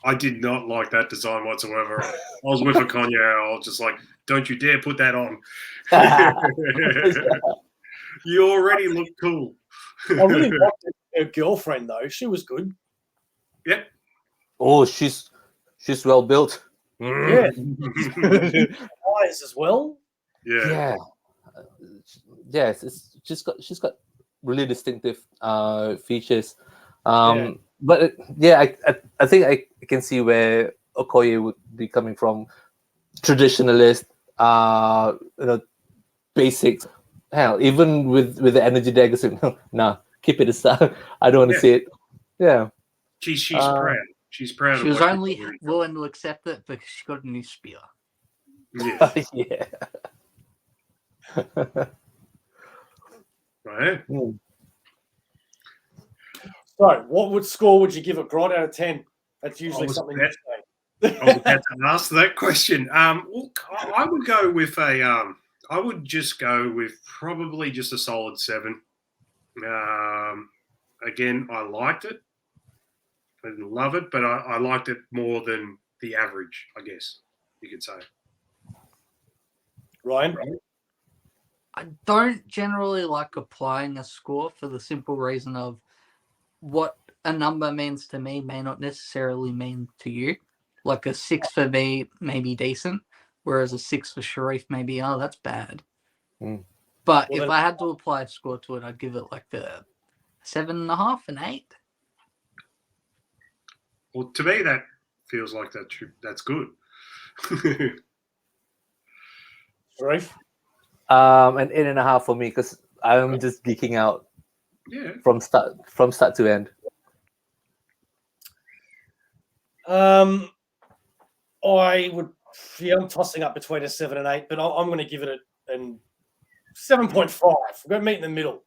Speaker 3: I did not like that design whatsoever. I was with a Kanye. I was just like, "Don't you dare put that on." You already look cool.
Speaker 1: I really liked her girlfriend though. She was good.
Speaker 3: Yep.
Speaker 2: Oh, she's well built.
Speaker 1: Yeah. Eyes as well.
Speaker 3: Yeah.
Speaker 2: Yes, she's got really distinctive features. But I think I can see where Okoye would be coming from. Traditionalist, basics. Hell, even with the energy daggers, nah, keep it aside. I don't want to see it. Yeah.
Speaker 3: She's proud. She's proud.
Speaker 4: She was only willing to accept it because she got a new spear.
Speaker 3: Yeah.
Speaker 2: Yeah.
Speaker 3: Right.
Speaker 1: So, what score would you give a Grodd out of 10? That's usually something you say.
Speaker 3: I was about to ask that question. Look, I would go with I would just go with probably just a solid 7. Again, I liked it. I didn't love it, but I liked it more than the average, I guess you could say.
Speaker 1: Ryan?
Speaker 4: I don't generally like applying a score for the simple reason of what a number means to me may not necessarily mean to you. Like a 6 for me may be decent, whereas a 6 for Sharif may be, oh, that's bad. But if I had to apply a score to it, I'd give it like a 7.5, an 8.
Speaker 3: Well, to me, that feels like that's good.
Speaker 1: Sharif?
Speaker 2: An 8.5 for me because I'm just geeking out.
Speaker 3: Yeah.
Speaker 2: From start to end.
Speaker 1: I'm tossing up between a 7 and 8, but I'm going to give it a 7.5. We're going to meet in the middle.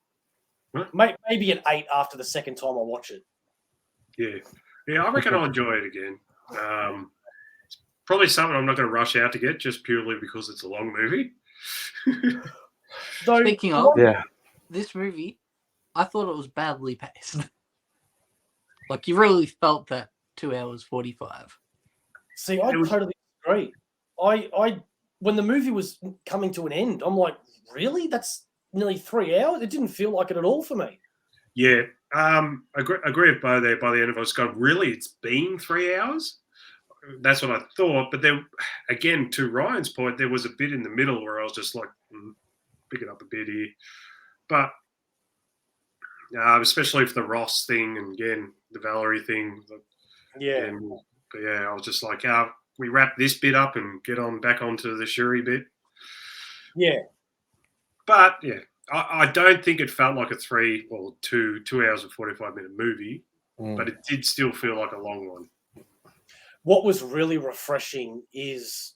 Speaker 3: Huh?
Speaker 1: Maybe an 8 after the second time I watch it.
Speaker 3: Yeah, I reckon I'll enjoy it again. It's probably something I'm not going to rush out to get just purely because it's a long movie.
Speaker 4: Speaking of this movie, I thought it was badly paced. Like, you really felt that 2 hours 45.
Speaker 1: See, I totally agree. I when the movie was coming to an end, I'm really? That's nearly 3 hours? It didn't feel like it at all for me.
Speaker 3: Yeah. I agree with Bo there. By the end of it, I was going, really? It's been 3 hours? That's what I thought. But then, again, to Ryan's point, there was a bit in the middle where I was just like, pick it up a bit here. But especially for the Ross thing and, again, the Valerie thing.
Speaker 1: Yeah.
Speaker 3: But I was just like, we wrap this bit up and get back onto the Shuri bit.
Speaker 1: Yeah.
Speaker 3: But, I don't think it felt like a 2 hours and 45-minute movie, but it did still feel like a long one.
Speaker 1: What was really refreshing is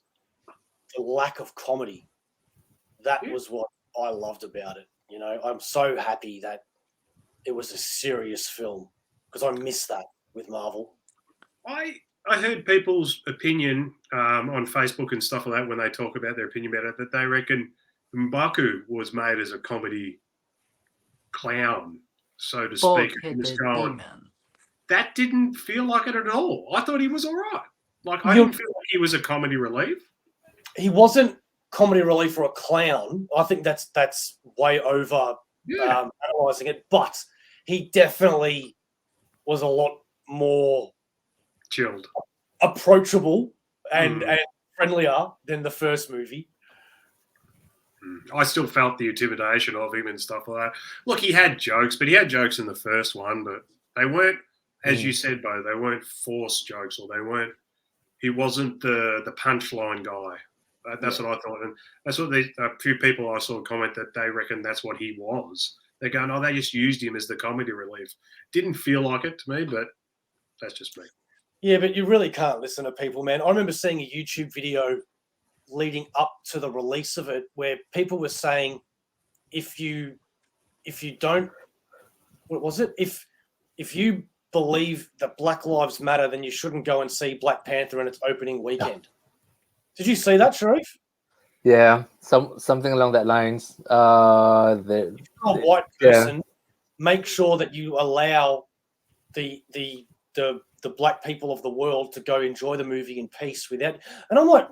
Speaker 1: the lack of comedy. That was what I loved about it. You know, I'm so happy that it was a serious film because I miss that with Marvel.
Speaker 3: I heard people's opinion on Facebook and stuff like that when they talk about their opinion about it, that they reckon M'Baku was made as a comedy clown, so to speak. That didn't feel like it at all. I thought he was all right. Like, I didn't feel like he was a comedy relief.
Speaker 1: He wasn't comedy relief or a clown. I think that's way over analysing it. But he definitely was a lot more
Speaker 3: chilled,
Speaker 1: approachable, and friendlier than the first movie.
Speaker 3: I still felt the intimidation of him and stuff like that. Look, he had jokes, but he had jokes in the first one, but they weren't, as you said, Bo, they weren't forced jokes, or he wasn't the punchline guy. That's what I thought. And that's what a few people I saw comment that they reckon that's what he was. They're going, oh, they just used him as the comedy relief. Didn't feel like it to me, but that's just me.
Speaker 1: Yeah, but you really can't listen to people, man. I remember seeing a YouTube video leading up to the release of it where people were saying if you don't, what was it? If you believe that Black Lives Matter, then you shouldn't go and see Black Panther in its opening weekend. Did you see that, Sharif?
Speaker 2: Yeah, something along that lines.
Speaker 1: If you're a white person, make sure that you allow the black people of the world to go enjoy the movie in peace without. And I'm like,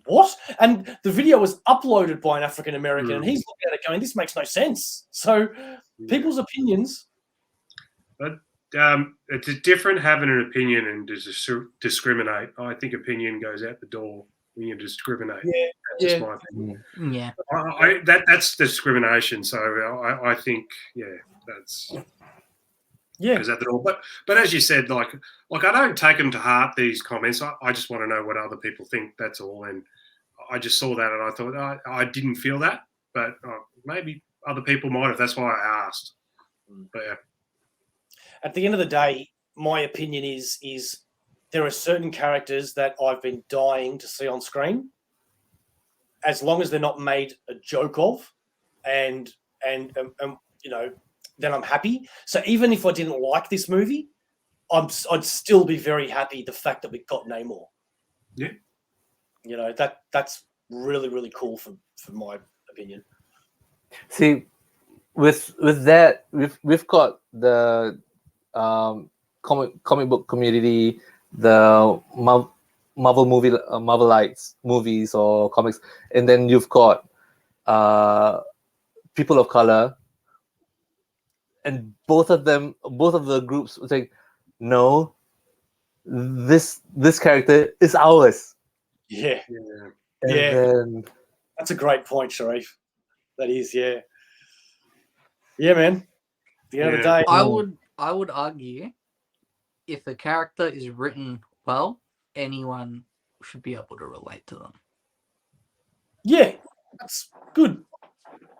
Speaker 1: what? And the video was uploaded by an African American, and he's looking at it going, "This makes no sense." So, people's opinions.
Speaker 3: But it's different having an opinion and discriminate. I think opinion goes out the door when you discriminate.
Speaker 1: Yeah,
Speaker 3: that's just my opinion.
Speaker 4: Yeah,
Speaker 3: that's discrimination. So I think, that's goes out the door. But as you said, like I don't take them to heart, these comments. I just want to know what other people think. That's all. And I just saw that and I thought I didn't feel that, but maybe other people might have. That's why I asked. But yeah.
Speaker 1: At the end of the day, my opinion is there are certain characters that I've been dying to see on screen, as long as they're not made a joke of, and you know, then I'm happy. So even if I didn't like this movie, I'd still be very happy the fact that we got Namor.
Speaker 3: Yeah,
Speaker 1: you know, that's really, really cool for my opinion.
Speaker 2: See, with that, we've got the comic book community, the Marvel Marvelites movies or comics, and then you've got people of color, and both of the groups would say, no, this character is ours.
Speaker 1: Yeah.
Speaker 2: And then,
Speaker 1: that's a great point, Sharif. That is, yeah, man. At the end of the day,
Speaker 4: I would argue, if the character is written well, anyone should be able to relate to them.
Speaker 1: Yeah, that's good.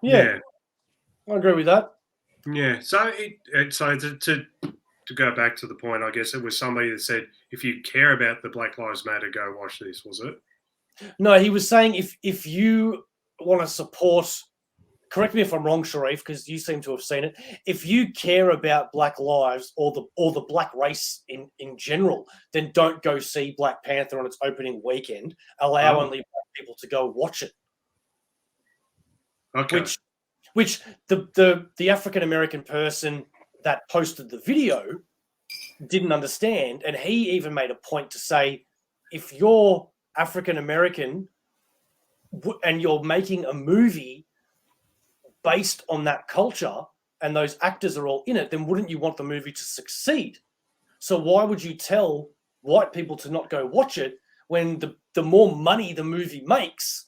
Speaker 1: Yeah. I agree with that.
Speaker 3: Yeah. So to go back to the point, I guess it was somebody that said, if you care about the Black Lives Matter, go watch this, was it?
Speaker 1: No, he was saying if you want to support, correct me if I'm wrong, Sharif, because you seem to have seen it. If you care about Black lives or the Black race in general, then don't go see Black Panther on its opening weekend. Allow only Black people to go watch it.
Speaker 3: Okay.
Speaker 1: Which the African American person that posted the video didn't understand, and he even made a point to say, if you're African American and you're making a movie based on that culture and those actors are all in it, then wouldn't you want the movie to succeed? So why would you tell white people to not go watch it when the more money the movie makes,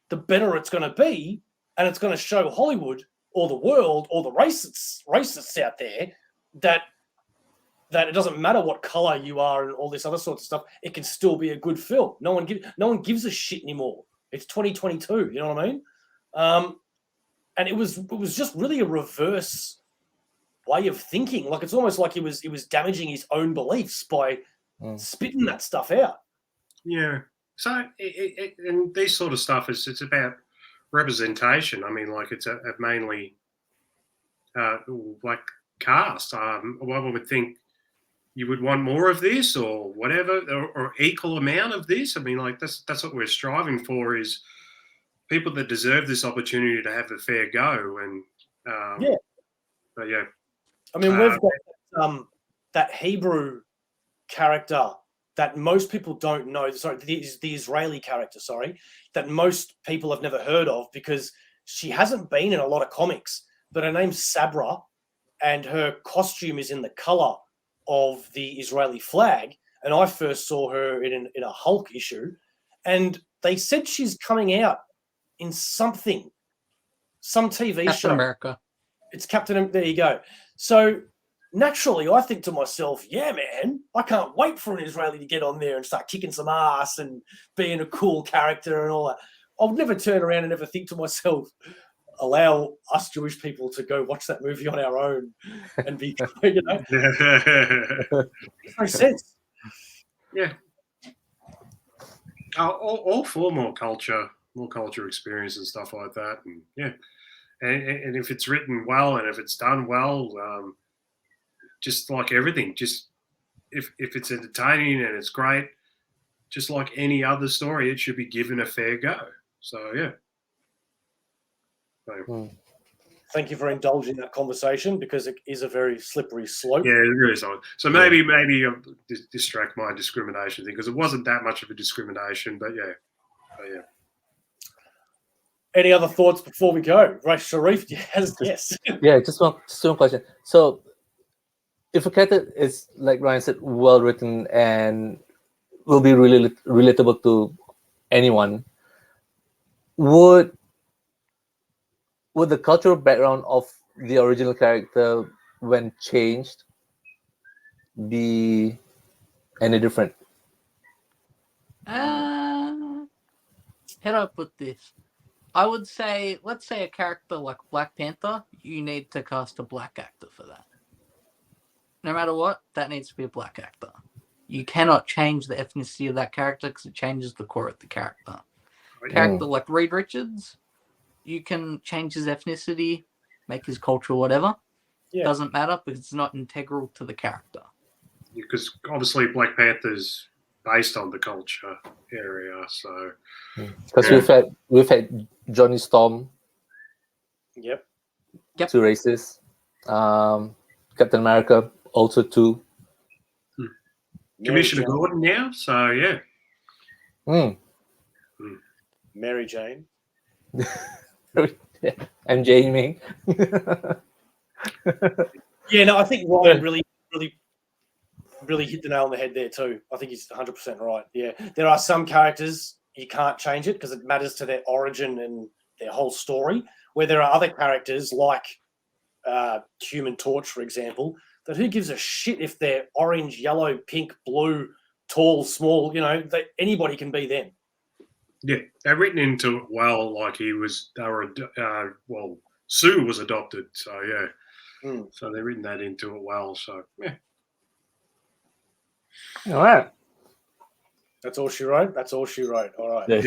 Speaker 1: the better it's going to be, and it's going to show Hollywood or the world or the racists out there that it doesn't matter what color you are and all this other sort of stuff, it can still be a good film. No one gives a shit anymore. It's 2022, you know what I mean? And it was just really a reverse way of thinking. Like, it's almost like he was damaging his own beliefs by spitting that stuff out.
Speaker 3: Yeah. So and this sort of stuff it's about representation. I mean, like, it's a mainly like cast. One would think you would want more of this or whatever, or equal amount of this. I mean, like, that's what we're striving for, is people that deserve this opportunity to have a fair go. And but yeah,
Speaker 1: I mean, we've got that Hebrew character that most people don't know. Sorry, the Israeli character. Sorry, that most people have never heard of because she hasn't been in a lot of comics. But her name's Sabra, and her costume is in the color of the Israeli flag. And I first saw her in a Hulk issue, and they said she's coming out in something some TV
Speaker 4: Captain
Speaker 1: show.
Speaker 4: America.
Speaker 1: It's Captain. There you go. So naturally, I think to myself, yeah, man, I can't wait for an Israeli to get on there and start kicking some ass and being a cool character and all that. I'll never turn around and ever think to myself, allow us Jewish people to go watch that movie on our own and be, you know, it makes no sense.
Speaker 3: Yeah. All for more culture experience and stuff like that. And yeah. And if it's written well and if it's done well, just like everything, just if it's entertaining and it's great, just like any other story, it should be given a fair go. So yeah. So,
Speaker 1: Thank you for indulging that conversation because it is a very slippery slope.
Speaker 3: yeah, it really is. So maybe I'll distract my discrimination thing because it wasn't that much of a discrimination, but yeah. So, yeah.
Speaker 1: Any other thoughts before we go? Right, Sharif, yes.
Speaker 2: Yeah, just one question. So, if a character is, like Ryan said, well written and will be really relatable to anyone, would the cultural background of the original character, when changed, be any different?
Speaker 4: How do I put this? I would say, let's say a character like Black Panther, you need to cast a black actor for that. No matter what, that needs to be a black actor. You cannot change the ethnicity of that character because it changes the core of the character. A character like Reed Richards, you can change his ethnicity, make his culture whatever. Yeah. Doesn't matter because it's not integral to the character.
Speaker 3: Because obviously Black Panther's based on the culture area, so
Speaker 2: because we've had Johnny Storm.
Speaker 1: Yep.
Speaker 2: 2 races. Captain America also 2.
Speaker 3: Commissioner Gordon now, so yeah.
Speaker 1: Mary Jane.
Speaker 2: And Jamie.
Speaker 1: Yeah, no, I think Ryan really hit the nail on the head there too. I think he's 100% right. Yeah, there are some characters you can't change it because it matters to their origin and their whole story. Where there are other characters like Human Torch, for example, that who gives a shit if they're orange, yellow, pink, blue, tall, small? You know, anybody can be them.
Speaker 3: Yeah, they're written into it well. Like Sue was adopted, so yeah. So they've written that into it well. So yeah.
Speaker 2: All right.
Speaker 1: That's all she wrote. That's all she wrote. All right.
Speaker 2: Yeah.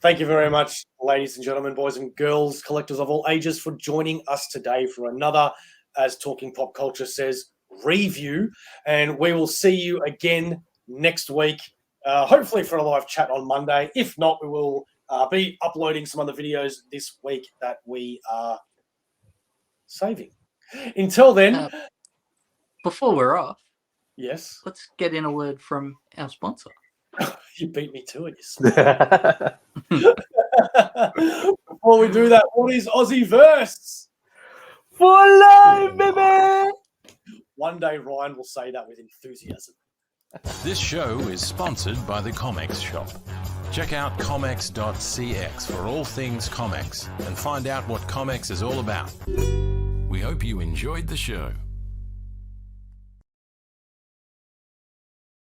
Speaker 1: Thank you very much, ladies and gentlemen, boys and girls, collectors of all ages, for joining us today for another, as Talking Pop Culture says, review. And we will see you again next week, hopefully for a live chat on Monday. If not, we will be uploading some other videos this week that we are saving. Until then.
Speaker 4: Before we're off.
Speaker 1: Yes.
Speaker 4: Let's get in a word from our sponsor.
Speaker 1: You beat me to it, you Before we do that, what is AussieVerse?
Speaker 2: For life, baby!
Speaker 1: One day Ryan will say that with enthusiasm.
Speaker 5: This show is sponsored by the Comx shop. Check out comx.cx for all things Comx and find out what Comx is all about. We hope you enjoyed the show.